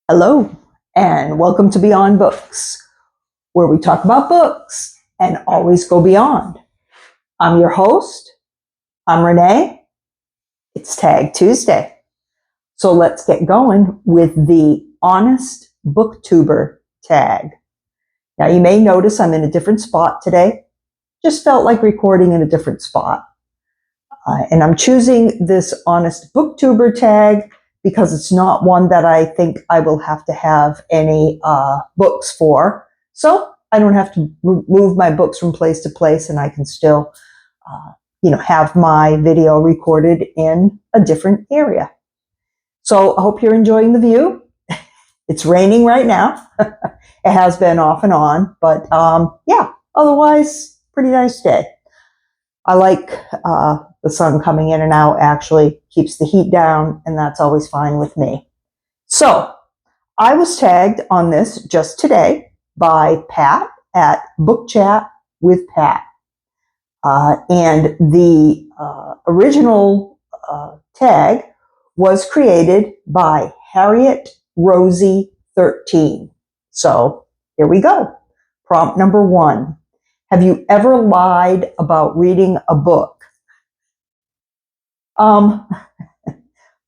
Hello, and welcome to Beyond Books, where we talk about books and always go beyond. I'm your host. I'm Renee. It's Tag Tuesday. So let's get going with the Honest Booktuber Tag. Now, you may notice I'm in a different spot today. Just felt like recording in a different spot. And I'm choosing this Honest Booktuber Tag because it's not one that I think I will have to have any books for. So I don't have to move my books from place to place, and I can still, have my video recorded in a different area. So I hope you're enjoying the view. It's raining right now. It has been off and on, but otherwise, pretty nice day. I like the sun coming in and out. Actually keeps the heat down, and that's always fine with me. So I was tagged on this just today by Pat at Book Chat with Pat. And the original tag was created by Harriet Rosie 13. So here we go. Prompt number 1. Have you ever lied about reading a book?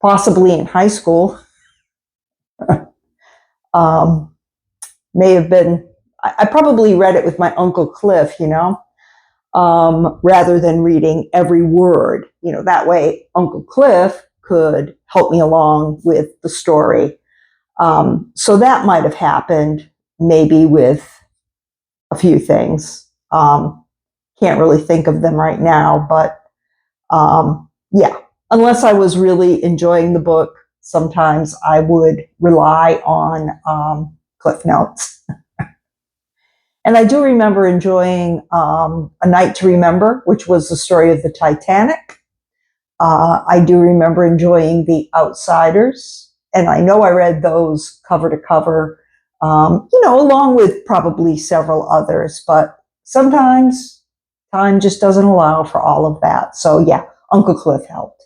Possibly in high school. May have been, I probably read it with my Uncle Cliff, rather than reading every word. That way Uncle Cliff could help me along with the story. So that might have happened maybe with a few things. Can't really think of them right now, but unless I was really enjoying the book, sometimes I would rely on Cliff Notes. And I do remember enjoying A Night to Remember, which was the story of the Titanic. I do remember enjoying The Outsiders, and I know I read those cover to cover, along with probably several others, but sometimes time just doesn't allow for all of that. So yeah, Uncle Cliff helped.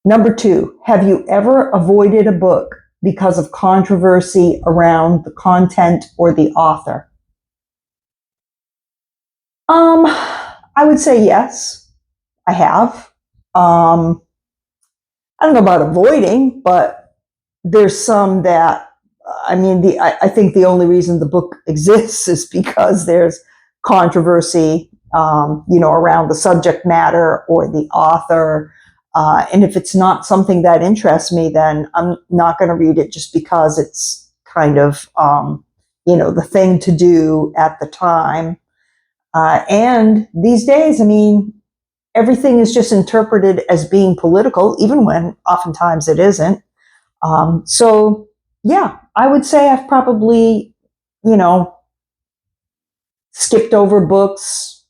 Number 2, have you ever avoided a book because of controversy around the content or the author? I would say yes, I have. I don't know about avoiding, but there's some that, I think the only reason the book exists is because there's controversy, around the subject matter or the author. And if it's not something that interests me, then I'm not going to read it just because it's kind of, the thing to do at the time. And these days, everything is just interpreted as being political, even when oftentimes it isn't. So yeah, I would say I've probably, skipped over books,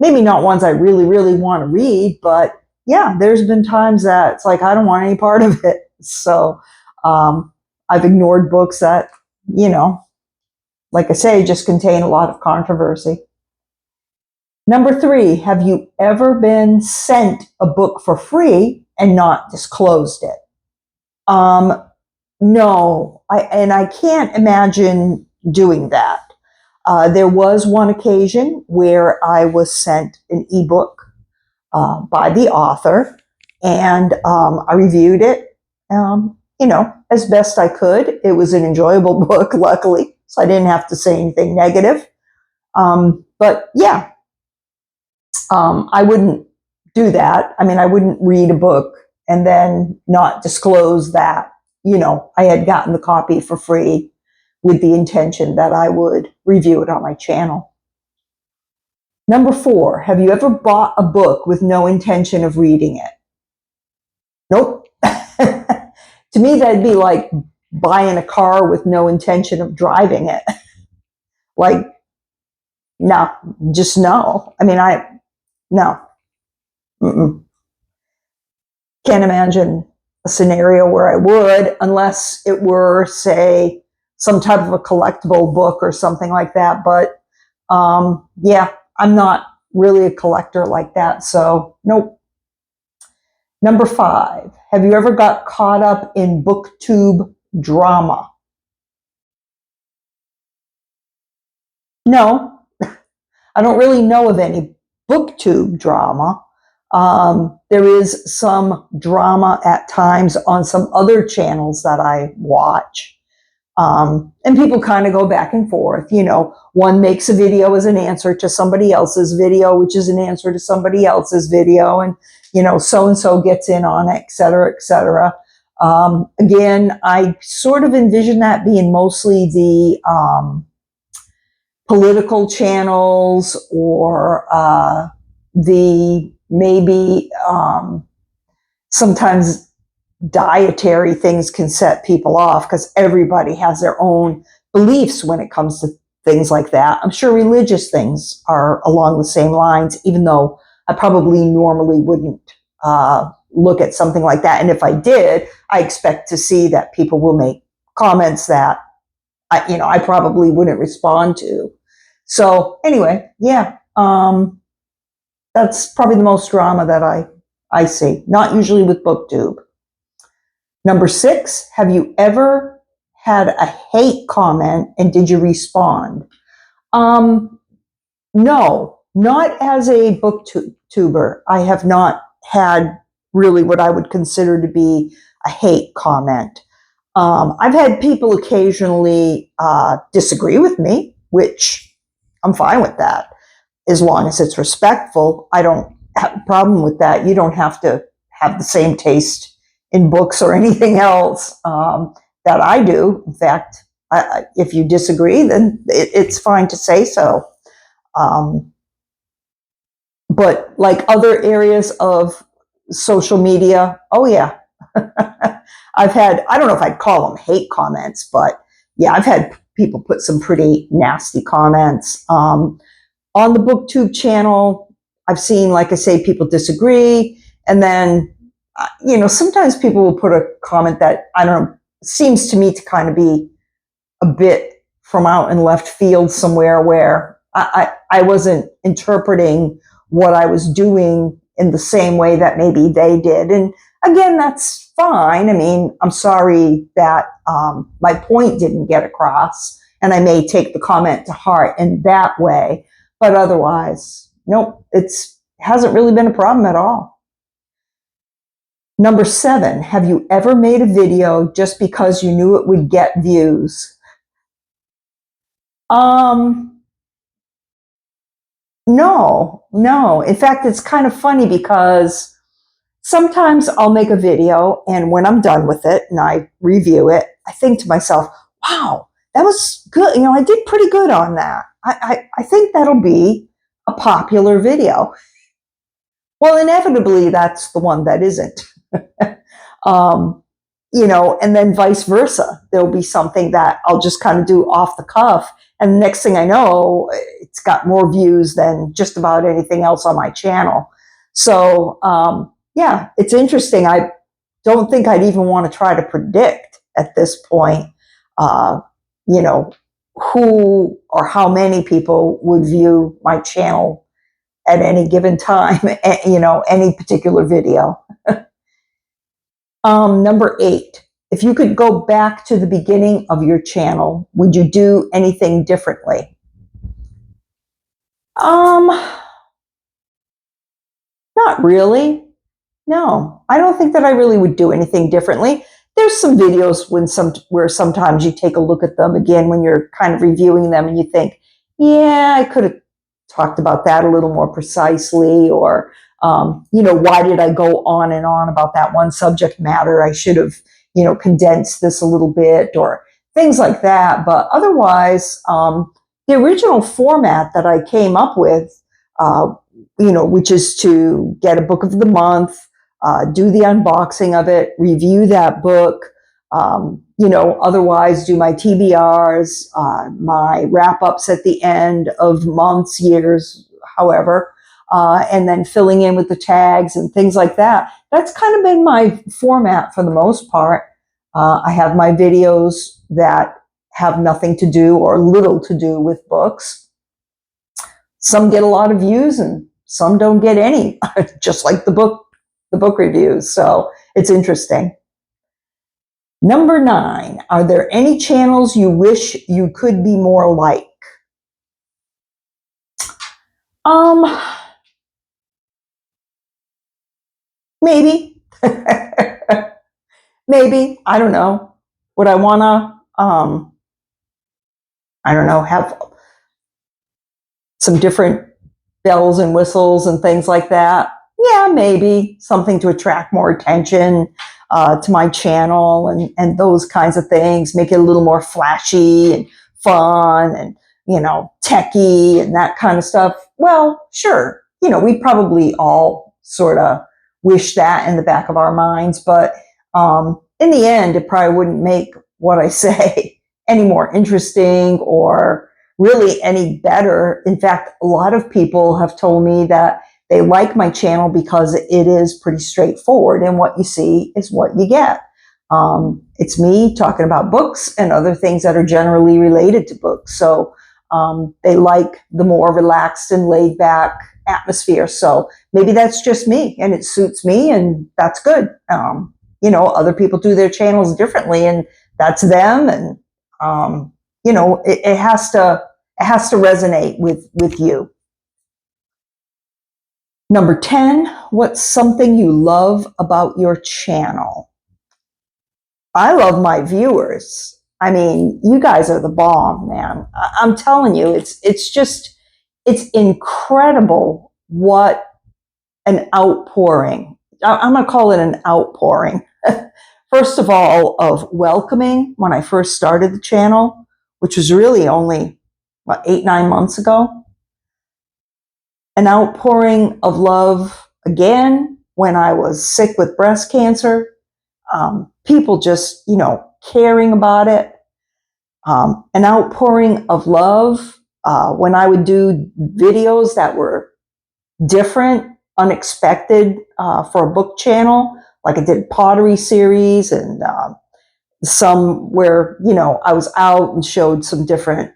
maybe not ones I really, really want to read, but yeah, there's been times that it's like, I don't want any part of it. So I've ignored books that, like I say, just contain a lot of controversy. Number 3, have you ever been sent a book for free and not disclosed it? No, I can't imagine doing that. There was one occasion where I was sent an ebook by the author, and I reviewed it, as best I could. It was an enjoyable book, luckily, so I didn't have to say anything negative. But yeah, I wouldn't do that. I wouldn't read a book and then not disclose that, I had gotten the copy for free with the intention that I would review it on my channel. Number 4, have you ever bought a book with no intention of reading it? Nope. To me, that'd be like buying a car with no intention of driving it. Like, no, just no. No. Mm-mm. Can't imagine a scenario where I would, unless it were, say, some type of a collectible book or something like that. But yeah, I'm not really a collector like that, so nope. Number 5, have you ever got caught up in Booktube drama? No, I don't really know of any booktube drama. There is some drama at times on some other channels that I watch. And people kind of go back and forth. You know, one makes a video as an answer to somebody else's video, which is an answer to somebody else's video. And, you know, so-and-so gets in on it, et cetera, et cetera. Again, I sort of envision that being mostly the political channels or the maybe sometimes dietary things can set people off because everybody has their own beliefs when it comes to things like that. I'm sure religious things are along the same lines, even though I probably normally wouldn't look at something like that. And if I did, I expect to see that people will make comments that I probably wouldn't respond to. So anyway, yeah, that's probably the most drama that I see, not usually with BookTube. Number 6, have you ever had a hate comment and did you respond? No, not as a booktuber. I have not had really what I would consider to be a hate comment. I've had people occasionally disagree with me, which I'm fine with that. As long as it's respectful, I don't have a problem with that. You don't have to have the same taste in books or anything else that I do. In fact, if you disagree, then it's fine to say so. But like other areas of social media, oh yeah. I've had, I don't know if I'd call them hate comments, but yeah, I've had people put some pretty nasty comments. On the BookTube channel, I've seen, like I say, people disagree. And then, sometimes people will put a comment that, I don't know, seems to me to kind of be a bit from out in left field somewhere where I wasn't interpreting what I was doing in the same way that maybe they did. And again, that's fine. I mean, I'm sorry that my point didn't get across, and I may take the comment to heart in that way. But otherwise, nope, it hasn't really been a problem at all. Number 7, have you ever made a video just because you knew it would get views? No. In fact, it's kind of funny because sometimes I'll make a video and when I'm done with it and I review it, I think to myself, wow, that was good. I did pretty good on that. I think that'll be a popular video. Well, inevitably, that's the one that isn't. And then vice versa. There'll be something that I'll just kind of do off the cuff. And the next thing I know, it's got more views than just about anything else on my channel. So, yeah, it's interesting. I don't think I'd even want to try to predict at this point, who or how many people would view my channel at any given time, any particular video. Number 8, if you could go back to the beginning of your channel, would you do anything differently? Not really. No, I don't think that I really would do anything differently. There's some videos where sometimes you take a look at them again when you're kind of reviewing them and you think, yeah, I could have talked about that a little more precisely, or why did I go on and on about that one subject matter? I should have, condensed this a little bit, or things like that. But otherwise, the original format that I came up with, which is to get a book of the month, do the unboxing of it, review that book, otherwise do my TBRs, my wrap-ups at the end of months, years, however, and then filling in with the tags and things like that. That's kind of been my format for the most part. I have my videos that have nothing to do or little to do with books. Some get a lot of views and some don't get any, just like the book reviews. So it's interesting. Number 9, are there any channels you wish you could be more like? Maybe. Maybe. I don't know. Would I want to, I don't know, have some different bells and whistles and things like that? Yeah, maybe something to attract more attention to my channel and those kinds of things. Make it a little more flashy and fun and, techie and that kind of stuff. Well, sure. We probably all sort of wish that in the back of our minds, but in the end, it probably wouldn't make what I say any more interesting or really any better. In fact, a lot of people have told me that they like my channel because it is pretty straightforward, and what you see is what you get. It's me talking about books and other things that are generally related to books. So they like the more relaxed and laid back atmosphere. So maybe that's just me and it suits me, and that's good. Other people do their channels differently, and that's them. And it has to resonate with you. Number 10, what's something you love about your channel? I love my viewers. I mean, you guys are the bomb, man. I'm telling you, it's incredible what an outpouring. I'm going to call it an outpouring. First of all, of welcoming when I first started the channel, which was really only 8-9 months ago. An outpouring of love again when I was sick with breast cancer. People just, caring about it. An outpouring of love when I would do videos that were different, unexpected for a book channel. Like I did pottery series and some where, I was out and showed some different,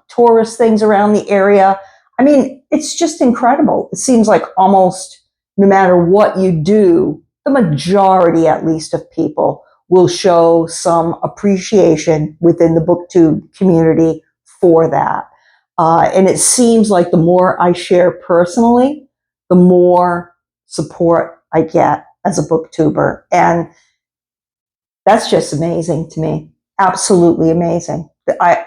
tourist things around the area. I mean, it's just incredible. It seems like almost no matter what you do, the majority, at least, of people will show some appreciation within the Booktube community for that. And it seems like the more I share personally, the more support I get as a booktuber. And that's just amazing to me. Absolutely amazing. I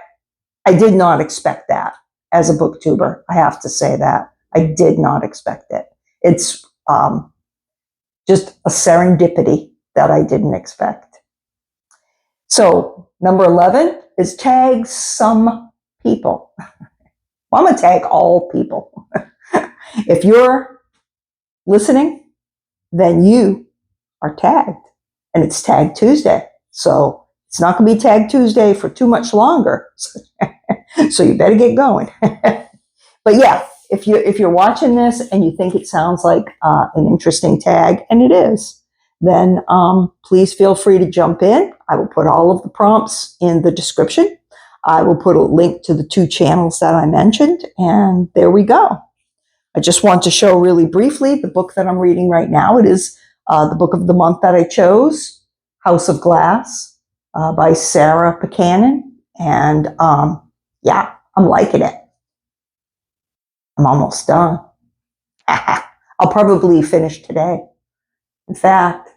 did not expect that as a booktuber. I have to say that. I did not expect it. It's just a serendipity that I didn't expect. So number 11 is tag some people. Well, I'm going to tag all people. If you're listening, then you are tagged. And it's Tag Tuesday. So it's not going to be Tag Tuesday for too much longer. So you better get going. But yeah, if you're watching this and you think it sounds like an interesting tag, and it is, then please feel free to jump in. I will put all of the prompts in the description. I will put a link to the 2 channels that I mentioned, and there we go. I just want to show really briefly the book that I'm reading right now. It is the book of the month that I chose, House of Glass by Sarah Buchanan. And yeah, I'm liking it. I'm almost done. I'll probably finish today. In fact,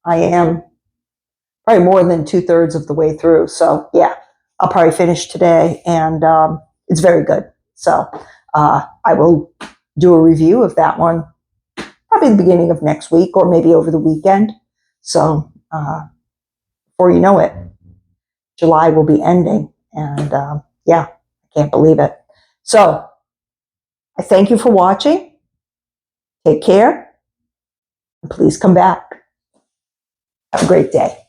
I am probably more than 2/3 of the way through. So yeah, I'll probably finish today, and it's very good. So I will do a review of that one probably the beginning of next week or maybe over the weekend. So before you know it, July will be ending. And yeah, I can't believe it. So I thank you for watching. Take care. And please come back. Have a great day.